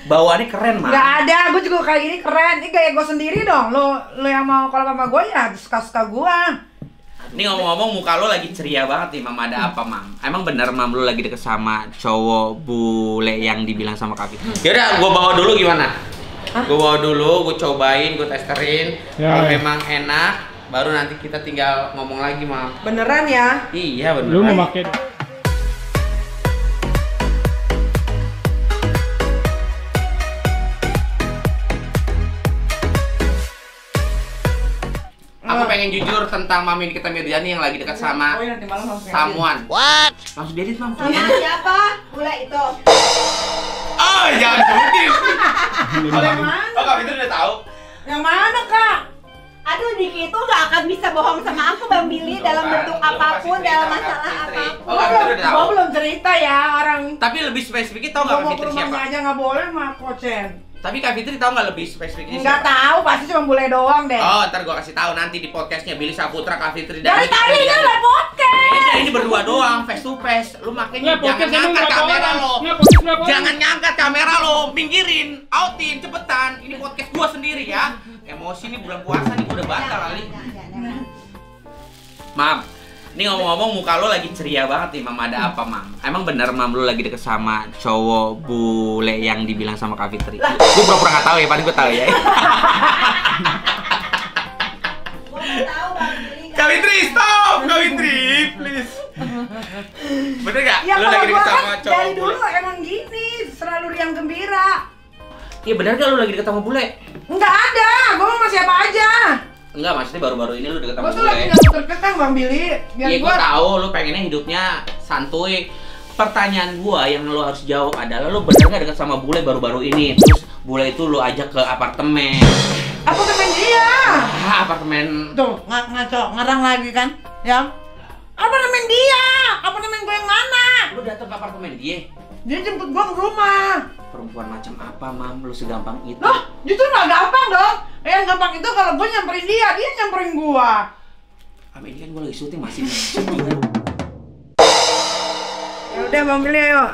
Bawaannya keren, Mam. Nggak ada, gue juga kayak gini keren. Ini gaya gue sendiri dong. Lo yang mau kalau sama gue ya suka-suka gue. Nih ngomong-ngomong muka lo lagi ceria banget nih, Mam. Ada apa, Mam? Emang bener, Mam, lo lagi deket sama cowok bule yang dibilang sama Kak Fitri? Yaudah, gue bawa dulu gimana? Gue bawa dulu, gue cobain, gue testerin. Kalau memang enak, baru nanti kita tinggal ngomong lagi, Mam. Beneran ya? Iya, bener. Lu mau pakai Aku pengen jujur tentang Mami Nikita Mirjani yang lagi dekat sama someone. What? Langsung diedit, Mam. Siapa? Bule itu. Oh, jangan sebutin. Yang mana? Oh, Kak Fitri udah tahu. Yang mana, Kak? Aduh, Diki itu gak akan bisa bohong sama aku, Bang Billy, dalam bentuk apapun, dalam masalah apapun. Oh, Kak Fitri udah tahu. Gue belum cerita ya orang. Tapi lebih spesifik tahu nggak Kak Mau ke Fitri rumahnya siapa? aja nggak boleh mah, Kocen. Tapi Kak Fitri tahu nggak lebih spesifiknya Nggak siapa? tahu, pasti cuma bule doang deh. Oh, ntar gua kasih tahu nanti di podcastnya Billy Saputra, Kak Fitri Dari tadi ini udah podcast. Ini berdua doang, face to face. Lu makanya Nggak, jangan podcast emang ngangkat berapa kamera orang? lo. Nggak, podcast berapa orang? Jangan ngangkat kamera lo, pinggirin, outin, cepetan. Ini podcast gua sendiri ya. Emosi nih bulan puasa nih udah batal kali. Mam, ini ngomong-ngomong muka lo lagi ceria banget nih, Mam. Ada apa, Mam? Emang bener, Mam, lo lagi deket sama cowok bule yang dibilang sama Kak Fitri? Gue pura-pura gak tahu ya, paling gue tahu ya. Kak Fitri, stop! Kak Fitri, please. Bener gak? Ya Lo kalau lagi gua deket sama kan cowok dari bule? dulu emang gini, selalu riang gembira. Iya bener gak lo lagi deket sama bule? Nggak ada, gue mau sama siapa aja. Enggak, maksudnya baru-baru ini lo deket sama Gue tuh lagi bule. nggak terkekang, Bang Billy. Biar Iya, gue gue tahu lo pengennya hidupnya santuy. Pertanyaan gua yang lo harus jawab adalah lo bener gak deket sama bule baru-baru ini? Terus bule itu lo ajak ke apartemen. apartemen dia. Apartemen. Tuh, ngaco, ngarang lagi kan? Ya. Apartemen dia. Apartemen gue yang mana? Lo datang ke apartemen dia? Dia jemput gue ke rumah. Perempuan macam apa, Mam? Lo segampang itu? Loh, justru nggak gampang dong. Yang gampang itu kalau gue nyamperin dia nyamperin gue. Ini kan gue lagi syuting masih juga. Ya udah, Bang Billy, ayo.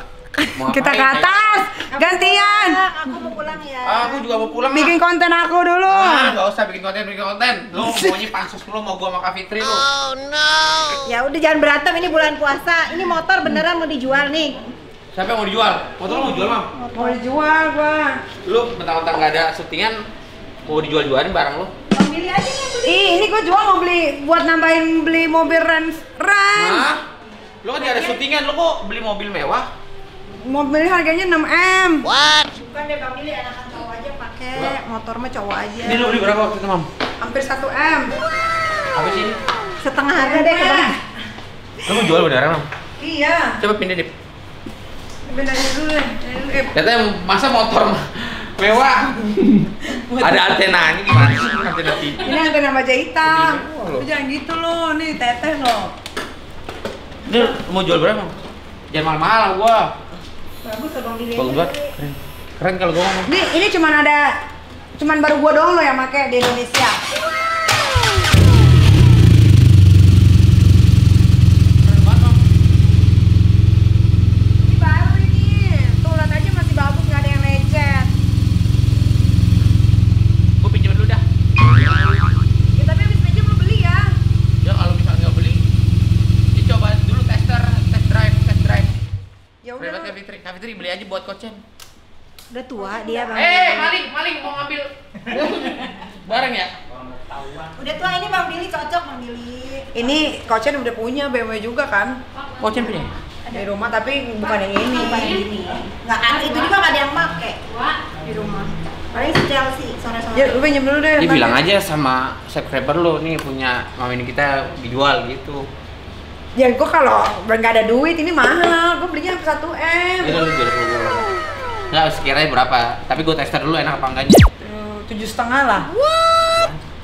Mau Kita ke ngapain? atas. Gantian. Aku mau pulang ya. Aku juga mau pulang. Bikin konten aku dulu. Gak usah bikin konten. Lo maunya pansus lo mau gua sama Kak Fitri lo. Ya udah jangan berantem, ini bulan puasa. Ini motor beneran mau dijual nih. Siapa yang mau dijual? Motor lo mau dijual, Mam? Mau dijual gua. Lo mentang-mentang gak ada syutingan mau dijual-jualin barang lo? Bang Billy aja yang beli. Ini gua jual mau beli buat nambahin beli mobil Range. Hah? Lo kan gak ada syutingan, lo kok beli mobil mewah? Mobil harganya 6M. What? Bukan deh Bang Billy, anak cowok aja pakai. Motor mah cowok aja. Ini lo beli berapa waktu itu, Mam? Hampir 1M. Apa sih ini? Setengah harga deh ke Bang. Lo mau jual beneran, Mam? Iya. Coba pindah deh. Beneran dulu deh. Katanya masa motor mewah? Ada antenanya gimana sih? Antena TV. Ini antena baja hitam. Oh, Lu jangan gitu lo, nih teteh lo. Ini lo mau jual berapa, Mam? Jangan mahal-mahal gua. Bagus Bang Billy. Bagus banget. Keren kalau gua ngomong. Ini cuman baru gua doang lo yang pakai di Indonesia. Keren banget, Mam. Ini baru ini. Tuh lihat aja masih bagus, nggak ada yang lecet. Gua pinjam dulu dah. Ya tapi habis pinjam lo beli ya. Ya kalau misalnya nggak beli, dicoba dulu test drive. Ya Keren udah. banget Kak Fitri. Kak Fitri beli aja buat Kocen. Udah tua dia Bang Billy. maling mau ngambil. Bareng ya? Udah tua ini Bang Billy cocok Bang Billy. Ini Kocen udah punya BMW juga kan? Kocen punya. Di rumah tapi bukan yang ini. Bukan yang ini. Nggak ada, itu juga nggak ada yang pakai. Di rumah. Paling si Chelsea sore-sore. Ya, lu pinjam dulu deh. Dia ntar. bilang aja sama subscriber lo nih punya mami ini kita dijual gitu. Ya gua kalau nggak ada duit ini mahal, gua belinya 1M. Jadi lu jual dulu. Nggak sekiranya berapa? Tapi gue tester dulu enak apa enggaknya. 7,5 lah.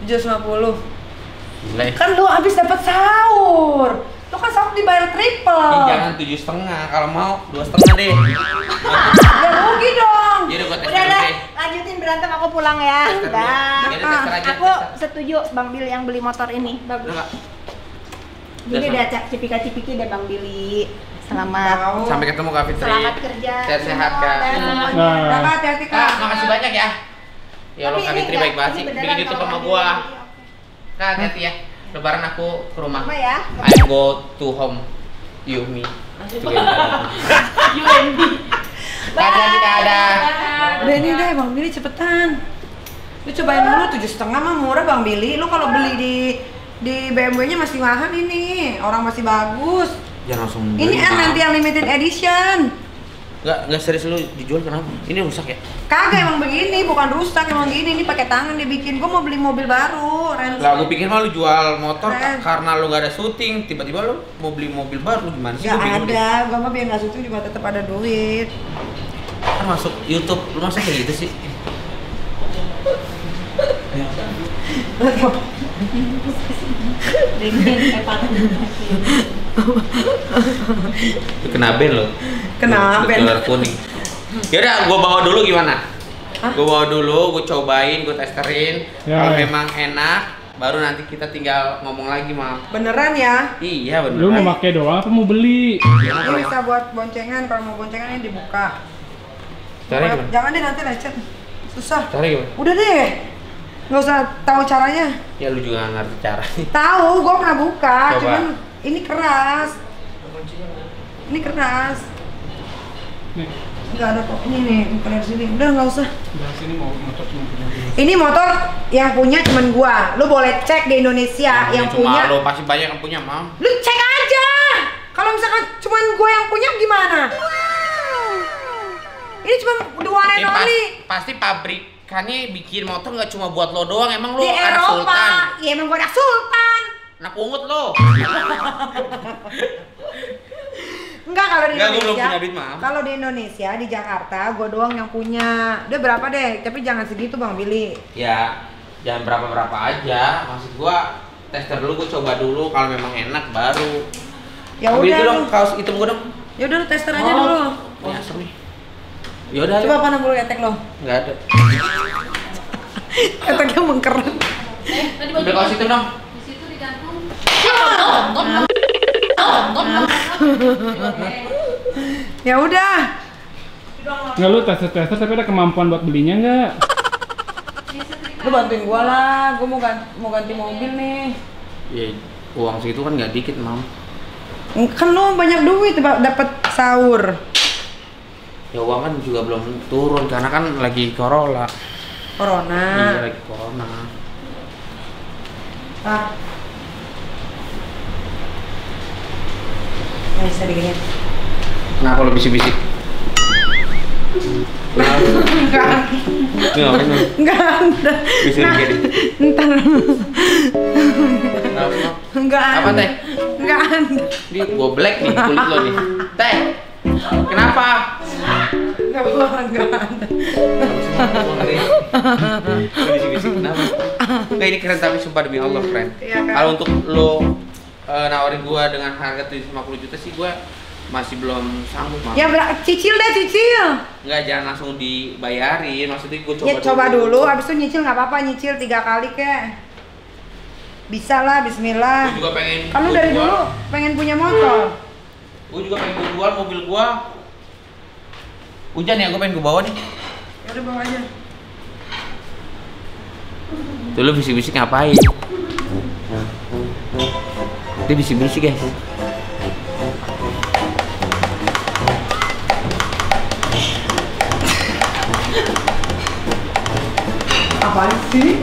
750. Gila ya. Kan lu habis dapat sahur. Lu kan sahur dibayar triple. Jangan 7,5, kalau mau 2,5 deh. Ya rugi dong. Jadi gue tester Udah dulu dah, deh. lanjutin berantem aku pulang ya. Tester dulu. Dah. Jadi tester aja. Aku tester. setuju Bang Billy yang beli motor ini. Bagus. Udah nggak? Jadi Udah, udah cipika-cipiki deh Bang Billy. Selamat. Sampai ketemu Kak Fitri. Selamat kerja. Sehat-sehat Kak. Kakak hati-hati Kak. Makasih banyak ya. Ya Allah Kak Fitri baik banget sih. Bikin YouTube sama gua. Kak hati-hati ya. Lebaran aku ke rumah. Apa ya? I go to home. You me. You and me. Hati-hati Kak, ada. Udah ini deh Bang Billy cepetan. Lu cobain dulu 7,5 mah murah Bang Billy. Lu kalau beli di BMW-nya masih mahal ini. Orang masih bagus. Jangan langsung Ini beli, Mam. nanti yang limited edition. Enggak serius lu dijual kenapa? Ini rusak ya? Kagak emang begini, bukan rusak emang gini. Ini pakai tangan dibikin. Gua mau beli mobil baru. Lah aku pikir mah lu jual motor Ren. karena lu gak ada syuting, tiba-tiba lu mau beli mobil baru gimana sih? Gak Gua bingung deh. ada. Gua mah biar nggak syuting juga tetap ada duit. Kan masuk YouTube, lu masuk kayak gitu sih? Kena band lo. Kena band. Dolar kuning. Yaudah, gua bawa dulu gimana? Hah? Gua bawa dulu, gua cobain, gua testerin. Ya, Kalau ya. memang enak, baru nanti kita tinggal ngomong lagi, Mam. Beneran ya? Iya, bener. Lu mau pakai doang apa mau beli? Ini bisa buat boncengan. Kalau mau boncengan ini dibuka. Caranya gimana? Jangan deh nanti lecet. Susah. Caranya gimana? Udah deh. Nggak usah tahu caranya. Ya lu juga nggak ngerti cara. Tahu, gua pernah buka, Coba. cuman ini keras. Ini keras. Nih, Nggak ada kok. Ini nih, bukan dari sini. Udah nggak usah. dari sini mau motor cuma punya dia. Ini motor yang punya cuman gua. Lu boleh cek di Indonesia yang cuma punya. lo pasti banyak yang punya, Mam. Lu cek aja. Kalau misalkan cuman gua yang punya gimana? Ini cuma dua Ini only. pasti pabrikannya bikin motor nggak cuma buat lo doang, emang lo Di anak sultan. Eropa. Ya emang gua anak sultan. Anak pungut lo. Enggak, kalau di Enggak, gua belum Indonesia. punya duit, Mam. Kalau di Indonesia, di Jakarta, gua doang yang punya. Udah berapa deh? Tapi jangan segitu Bang Billy. Ya, jangan berapa-berapa aja. Maksud gua tester dulu, gua coba dulu. Kalau memang enak baru. Ya Ambil udah. itu dong, lu- kaos hitam gua dong. Ya udah lu tester aja dulu. Ini asem nih. Ya udah. Coba mana bulu ketek lo? Enggak ada. Keteknya mengkeret. Ambil kaos hitam dong. Ya udah. Nggak, lu tester tapi ada kemampuan buat belinya nggak? Lu bantuin gua lah. Gua mau ganti mobil nih. Ya, uang segitu kan nggak dikit, Mam. Kan lu banyak duit dapat sahur. Ya uang kan juga belum turun karena kan lagi corona. Corona. Iya, lagi corona. Ah. Nggak bisa digini. Kenapa lo bisik-bisik? Enggak. Ini ngapain lo? Enggak ada. Bisik Nah, gini. Ntar. Kenapa, Mam? Enggak ada. Apa, Teh? Enggak ada. Dia gua black nih kulit lo nih. Teh, kenapa? Enggak ada. Bisik-bisik kenapa? Nggak, ini keren tapi sumpah demi Allah keren. Iya, kan? Kalau untuk lo nawarin gua dengan harga 750 juta sih gua masih belum sanggup, Mam. Ya cicil deh, cicil. Nggak, jangan langsung dibayarin. Maksudnya gua coba Ya coba dulu, abis itu nyicil nggak apa-apa, nyicil 3 kali kek. Bisa lah, bismillah. Gua juga pengen Kamu gua dari jual. dulu pengen punya motor. Gua juga pengen gua jual mobil gua. Hujan ya, gua pengen gua bawa nih. Ya udah bawa aja. Tuh lu bisik-bisik ngapain? Dia bisik-bisik guys. Apaan sih?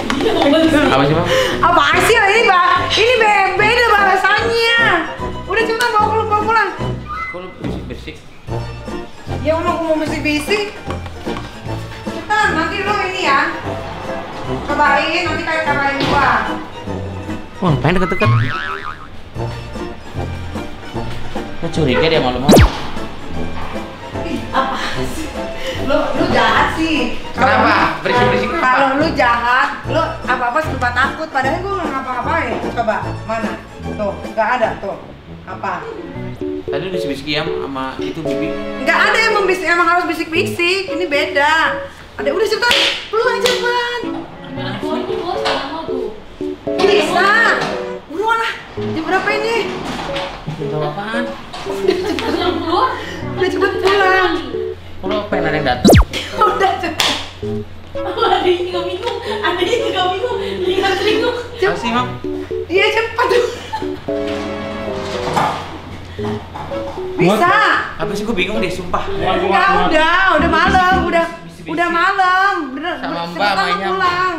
Apa sih, Bang? Apaan sih ini, Mbak? Ini beda bahasanya. Udah cepetan bawa pulang. Kok lu bisik-bisik? Ya Allah, aku mau bisik-bisik. Cepetan, nanti lo ini ya. Cobain, nanti kayak kabarin gua. Wah, ngapain deket-deket? Lu curiga dia malu-malu. Ih, apa sih? Lu jahat sih. Kenapa? Berisik-berisik kenapa? Kalau lu jahat, lu apa-apa suka takut. Padahal gua nggak ngapa-ngapain. Coba, mana? Tuh, nggak ada tuh. Apa? Tadi lu bisik-bisik ya sama itu bibi. Nggak ada yang membisik, emang harus bisik-bisik. Ini beda. Ada, udah cepetan. Pulang cepetan. Bisa. Buruan lah. Jam berapa ini? Minta apaan? Udah cepet pulang. Lo pengen ada yang datang? Udah cepet. Adanya juga bingung. Lihat selingkuh. Apa sih, Mam? Iya cepet. Bisa. Apa sih, gue bingung deh, sumpah. Enggak, udah malam, udah malam. Bener, Sama Mbak cepetan lu mainnya. pulang.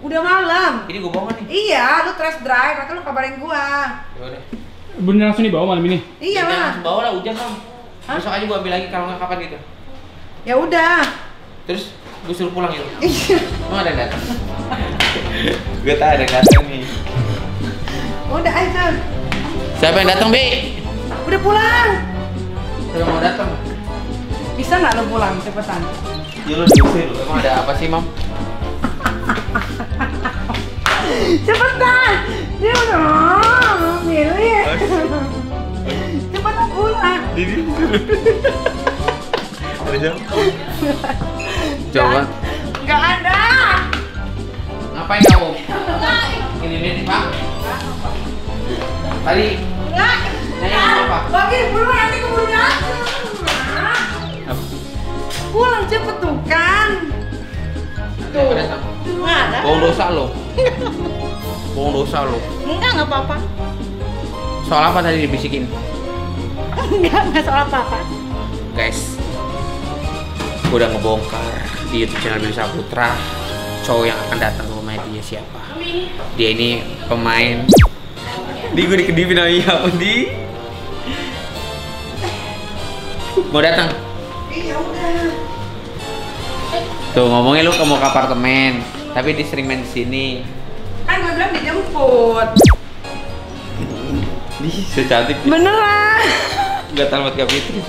Udah malam. Ini gue bohong nih. Iya, lu test drive, atau lu kabarin gua. Yaudah. Bener langsung dibawa malam ini? Iya Jangan lah. langsung bawa lah, hujan, Mam. Besok aja gue ambil lagi, kalau nggak kapan gitu. Ya udah. Terus gue suruh pulang gitu. Iya. Emang ada yang datang? Gue tahu ada yang datang nih. Udah aja. Siapa yang datang, Bi? Udah pulang. Siapa mau datang? Bisa nggak lu pulang cepetan? Ya lu diusir lu. Emang ada apa sih, Mam? Cepetan. Dia udah milih. Cepetan pulang. Coba. Nggak ada. Ngapain kamu? Ini Pak. Tadi nanya apa? Bagi pulang nanti keburu datang. Apa sih? Pulang cepet tuh kan. Tuh. Datang. Nggak ada. Bohong dosa lo. Bohong dosa lo. Nggak apa-apa. Soal apa tadi dibisikin? Nggak soal apa-apa. Guys, gue udah ngebongkar di YouTube channel Billy Saputra cowok yang akan datang ke rumah dia siapa. Dia ini pemain. Gue dikedipin sama Iya, di. Mau datang? Iya udah. Tuh ngomongnya lu mau ke apartemen, tapi dia sering main di sini. Kan gue bilang dijemput. Ih, secantik. Beneran. Gak tahu buat Kak Fitri.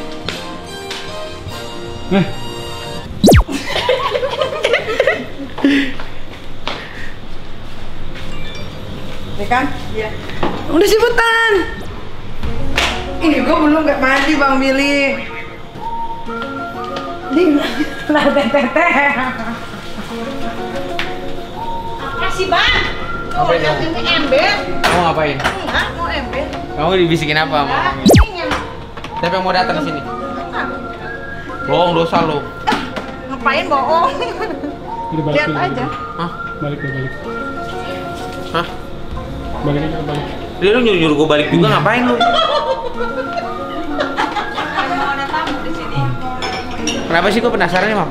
Ya kan? Iya. Udah cepetan. Ini gue belum nggak mandi Bang Billy. Lah teteh. Apa sih, Bang? Tuh, Apa lihat itu? ini ember. Kamu ngapain? Enggak, mau ember. Kamu dibisikin apa? Sama? Enggak, ini yang Siapa yang mau datang ke sini? enggak. Bohong dosa lo. Ngapain bohong? Udah balik Lihat dulu, aja. Hah? Balik. Hah? Balik aja, balik. Dia lu nyuruh gue balik juga ngapain lu? Ada tamu di sini. Kenapa sih gue penasaran nih, Mam?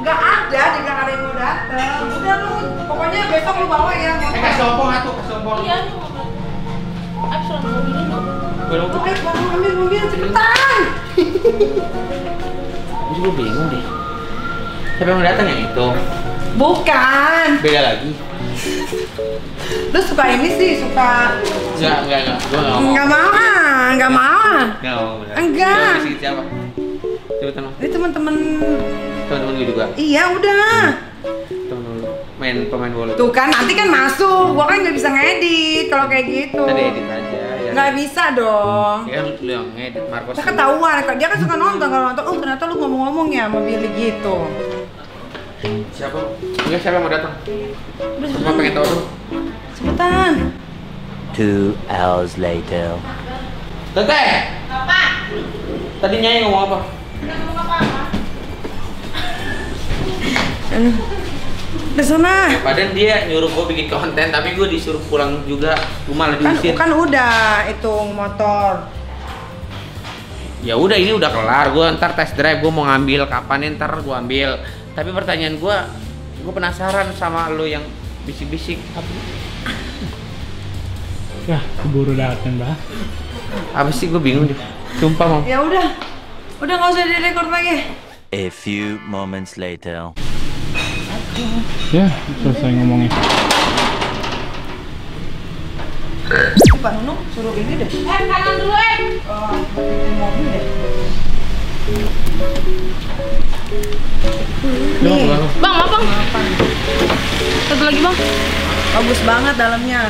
Nggak ada, dia nggak ada yang mau datang. Udah lu, pokoknya besok lu bawa ya. Kasih ompong atuh, kasih ompong. Iya, ini mau. Aku suruh mobil ini. Belum. Ayo Bang, ambil mobil cepetan. Gue bingung deh. Siapa yang mau datang yang itu? Bukan. Beda lagi. Lu suka ini sih, suka. Enggak. Gue nggak mau. Nggak mau ah, nggak mau ah. Nggak mau. Bener. Enggak. Coba bisikin siapa? Cepetan, Mam. Ini temen-temen. Temen-temen gue juga. Iya udah. Temen lu. Pemain bola. Tuh kan nanti kan masuk. Gua kan nggak bisa ngedit kalau kayak gitu. Kita edit aja. Ya. Nggak bisa dong. Ya kan lu yang ngedit Marcos. Kita ketahuan, dia kan suka nonton, kalau nonton, oh ternyata lu ngomong-ngomong ya sama Billy gitu. Siapa? Enggak, siapa yang mau datang? Udah Cuma cepetan. pengen tahu dulu. Cepetan. 2 hours later. Teteh, Apa? tadi Nyai ngomong apa? Udah ngomong apa-apa? Udah sana. Padahal dia nyuruh gue bikin konten, tapi gue disuruh pulang juga. Gue malah Kan, diusir. kan udah hitung motor. Ya udah, ini udah kelar. Gue ntar test drive, gue mau ngambil kapan ntar gue ambil. Tapi pertanyaan gue penasaran sama lo yang bisik-bisik. Ya, keburu datang, Bah. Apa sih, gue bingung deh. Sumpah, Mam. Ya udah nggak usah direkord lagi. A few moments later. Ya, selesai ngomongnya. Pak Nunung suruh ini deh. Kanan dulu, Bikin mobil deh. Nih, Bang, apa, Bang? Satu lagi, Bang. bagus banget dalamnya.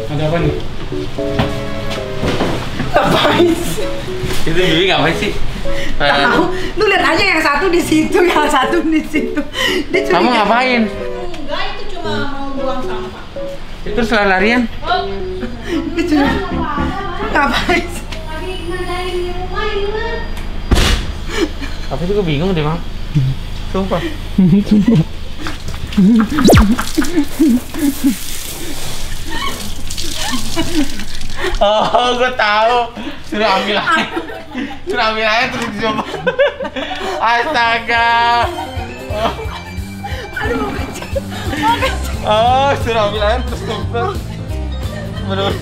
Ada apa nih? Ngapain sih? Itu Bibi ngapain sih? Tahu, lu lihat aja yang satu di situ, yang satu di situ. Dia Kamu curiga. ngapain? Enggak, itu cuma mau buang sampah. Terus lari-larian? Itu ngapain? Tapi juga bingung deh, Mam. Sumpah. Oh, gue tahu. Suruh ambil air. Suruh ambil air terus dicoba. Astaga. Aduh, mau kencing. Oh, suruh ambil air terus kempes. Bener.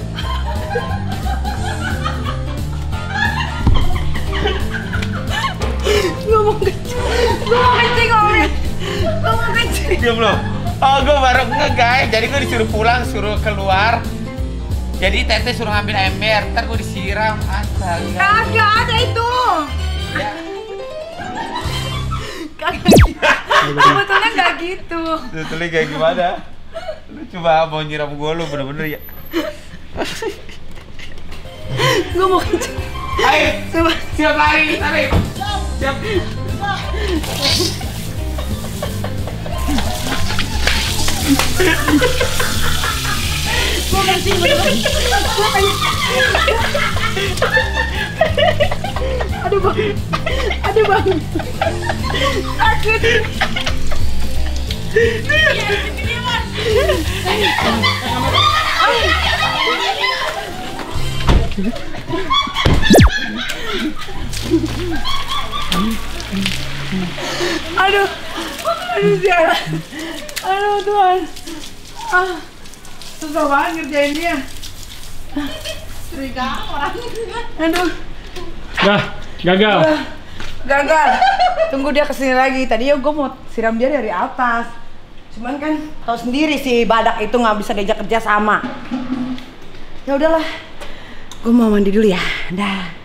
Gue mau kencing. Om. Gue mau kencing. Diam lo. Oh, gue baru guys. Jadi gue disuruh pulang, suruh keluar. Jadi Tete suruh ngambil ember, ntar gue disiram. Astaga. Kagak ada itu. Ya. Kagak gitu. Sebetulnya nggak gitu. Sebetulnya kayak gimana? Lu coba mau nyiram gue lu bener-bener ya. Gue mau kencing. Ayo, Coba. siap lari, tarik. Siap. Gue kencing bener-bener. Gue kencing. Aduh bang. Aduh bang. Sakit. Aduh, aduh sialan. Aduh Tuhan. Susah banget ngerjain dia. Aduh. Dah, gagal. Gagal. Tunggu dia kesini lagi. Tadi ya gue mau siram dia dari atas. Cuman kan tahu sendiri si badak itu nggak bisa diajak kerja sama. Ya udahlah. Gue mau mandi dulu ya. Dah.